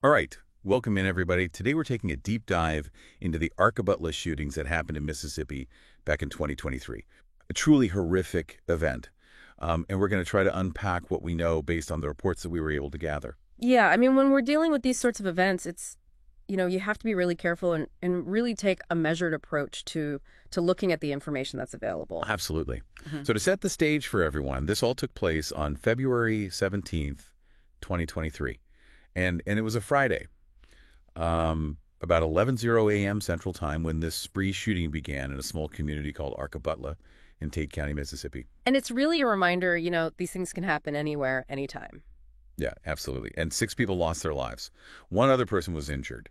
All right, welcome in everybody. Today we're taking a deep dive into the Arquebutla shootings that happened in Mississippi back in 2023. A truly horrific event. And we're going to try to unpack what we know based on the reports that we were able to gather. Yeah, I mean, when we're dealing with these sorts of events, you have to be really careful and really take a measured approach to looking at the information that's available. Absolutely. Mhm. So to set the stage for everyone, this all took place on February 17th, 2023. And it was a Friday, about 11:00 a.m. Central Time when this spree shooting began in a small community called Arquebutla in Tate County, Mississippi. And it's really a reminder, these things can happen anywhere, anytime. Yeah, absolutely. And 6 people lost their lives. One other person was injured.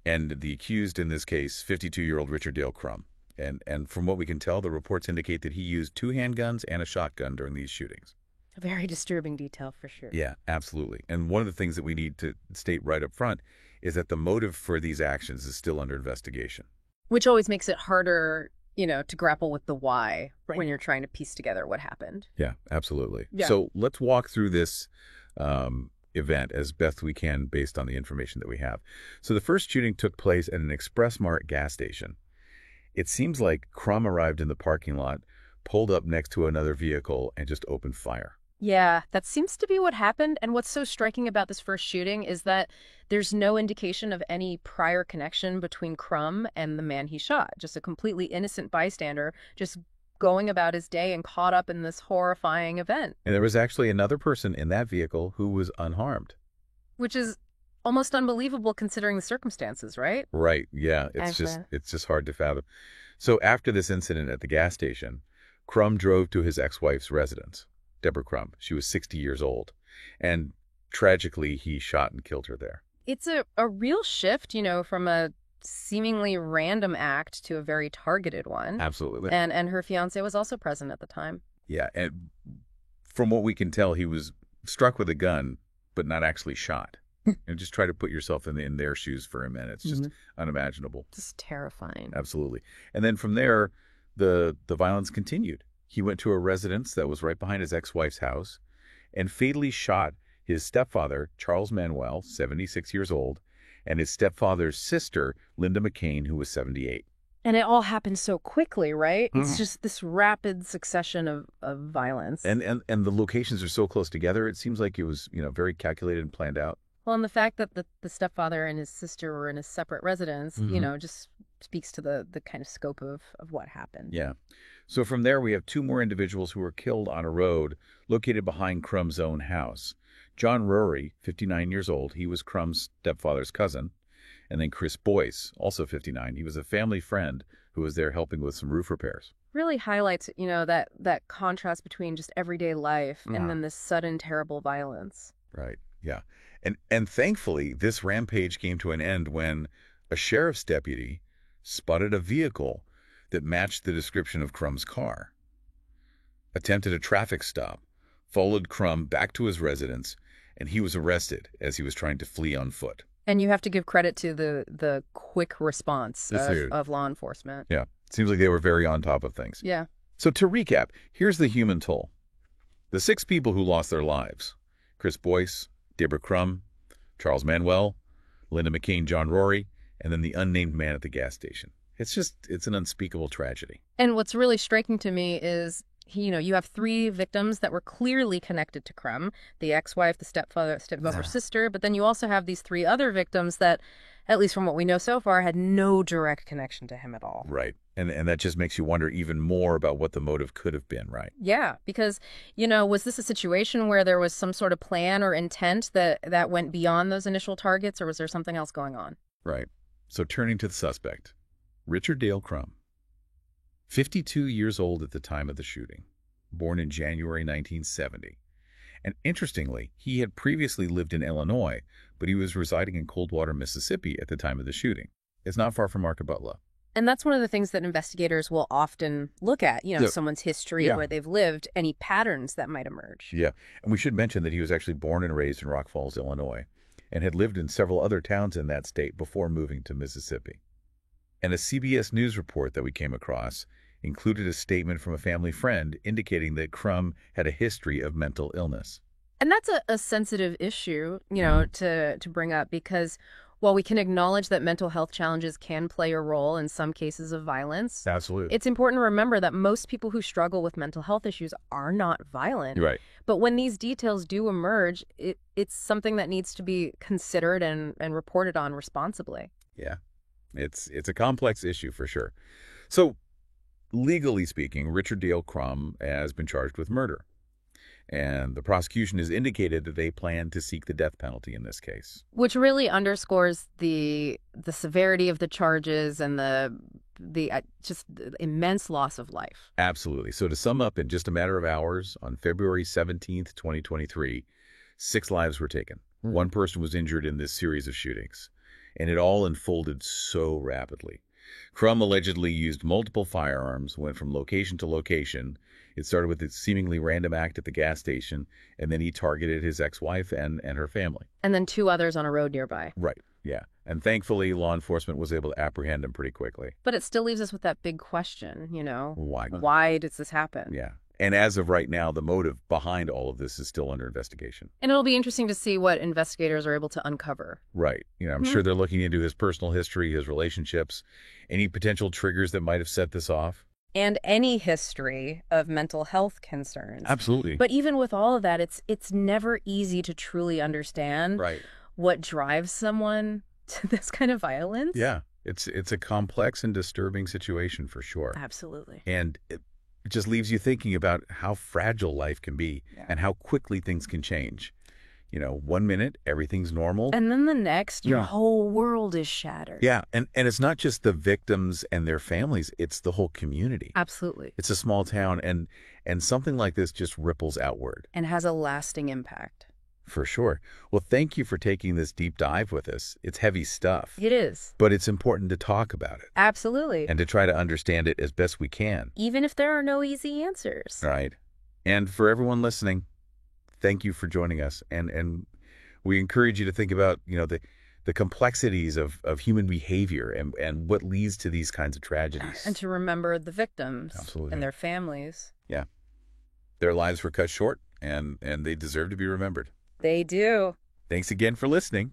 And the accused in this case, 52-year-old Richard Dale Crum. And from what we can tell, the reports indicate that he used 2 handguns and a shotgun during these shootings. A very disturbing detail for sure. Yeah, absolutely. And one of the things that we need to state right up front is that the motive for these actions is still under investigation. Which always makes it harder, to grapple with the why Right. when you're trying to piece together what happened. Yeah, absolutely. Yeah. So let's walk through this event as best we can based on the information that we have. So the first shooting took place at an Express Mart gas station. It seems like Crum arrived in the parking lot, pulled up next to another vehicle, and just opened fire. Yeah, that seems to be what happened. And what's so striking about this first shooting is that there's no indication of any prior connection between Crum and the man he shot. Just a completely innocent bystander, just going about his day and caught up in this horrifying event, And there was actually another person in that vehicle who was unharmed. which is almost unbelievable considering the circumstances, right? Right, yeah, Excellent. it's just hard to fathom. So after this incident at the gas station, Crum drove to his ex-wife's residence, Deborah Crum. She was 60 years old, and tragically he shot and killed her there. It's a real shift, from a seemingly random act to a very targeted one. Absolutely. And her fiance was also present at the time. Yeah, and from what we can tell, he was struck with a gun, but not actually shot. And just try to put yourself in their shoes for a minute. It's just unimaginable. Just terrifying. Absolutely. And then from there, the violence continued. He went to a residence that was right behind his ex-wife's house and fatally shot his stepfather, Charles Manuel, 76 years old, and his stepfather's sister, Linda McCain, who was 78. And it all happened so quickly, right? It's Mhm. just this rapid succession of violence. And the locations are so close together, it seems like it was, very calculated and planned out. Well, and the fact that the stepfather and his sister were in a separate residence, just speaks to the kind of scope of what happened. Yeah. So from there, we have 2 more individuals who were killed on a road located behind Crum's own house. John Rory, 59 years old, he was Crum's stepfather's cousin. And then Chris Boyce, also 59. He was a family friend who was there helping with some roof repairs. Really highlights, that contrast between just everyday life Yeah. and then this sudden terrible violence. Right. Yeah. And thankfully, this rampage came to an end when a sheriff's deputy spotted a vehicle that matched the description of Crum's car, attempted a traffic stop, followed Crum back to his residence, and he was arrested as he was trying to flee on foot. And you have to give credit to the quick response Yes, they do. of law enforcement. Yeah. Seems like they were very on top of things. Yeah. So to recap, here's the human toll. The 6 people who lost their lives: Chris Boyce, Deborah Crum, Charles Manuel, Linda McCain, John Rory, and then the unnamed man at the gas station. It's an unspeakable tragedy. And what's really striking to me is, you have 3 victims that were clearly connected to Crum, the ex-wife, the stepfather's sister, but then you also have these 3 other victims that, at least from what we know so far, had no direct connection to him at all. Right. And that just makes you wonder even more about what the motive could have been, right? Yeah, because, was this a situation where there was some sort of plan or intent that went beyond those initial targets, or was there something else going on? Right. So turning to the suspect, Richard Dale Crum, 52 years old at the time of the shooting, born in January 1970. And interestingly, he had previously lived in Illinois, but he was residing in Coldwater, Mississippi at the time of the shooting. It's not far from Arquebutla. And that's one of the things that investigators will often look at, Yeah. someone's history, Yeah. where they've lived, any patterns that might emerge. Yeah, and we should mention that he was actually born and raised in Rock Falls, Illinois, and had lived in several other towns in that state before moving to Mississippi. And a CBS News report that we came across included a statement from a family friend indicating that Crum had a history of mental illness. And that's a sensitive issue, to bring up because while we can acknowledge that mental health challenges can play a role in some cases of violence, Absolutely. it's important to remember that most people who struggle with mental health issues are not violent. Right. But when these details do emerge, it's something that needs to be considered and reported on responsibly. Yeah. It's a complex issue for sure. So, legally speaking, Richard Dale Crum has been charged with murder. And the prosecution has indicated that they plan to seek the death penalty in this case. Which really underscores the severity of the charges and just the immense loss of life. Absolutely. So to sum up, in just a matter of hours, on February 17th, 2023, 6 lives were taken. One person was injured in this series of shootings. And it all unfolded so rapidly. Crum allegedly used multiple firearms, went from location to location. It started with a seemingly random act at the gas station, and then he targeted his ex-wife and her family. And then 2 others on a road nearby. Right, yeah. And thankfully, law enforcement was able to apprehend him pretty quickly. But it still leaves us with that big question, Why? Why does this happen? Yeah. And as of right now, the motive behind all of this is still under investigation. And it'll be interesting to see what investigators are able to uncover. Right. I'm sure they're looking into his personal history, his relationships, any potential triggers that might have set this off. And any history of mental health concerns. Absolutely. But even with all of that, it's never easy to truly understand what drives someone to this kind of violence. Yeah. It's a complex and disturbing situation for sure. Absolutely. And it just leaves you thinking about how fragile life can be and how quickly things can change. 1 minute, everything's normal. And then the next, your whole world is shattered. Yeah, and it's not just the victims and their families, it's the whole community. Absolutely. It's a small town, and something like this just ripples outward. And has a lasting impact. For sure. Well, thank you for taking this deep dive with us. It's heavy stuff. It is. But it's important to talk about it. Absolutely. And to try to understand it as best we can. Even if there are no easy answers. Right. And for everyone listening, thank you for joining us. And we encourage you to think about, the complexities of human behavior and what leads to these kinds of tragedies. And to remember the victims. Absolutely. And their families. Yeah. Their lives were cut short, and they deserve to be remembered. They do. Thanks again for listening.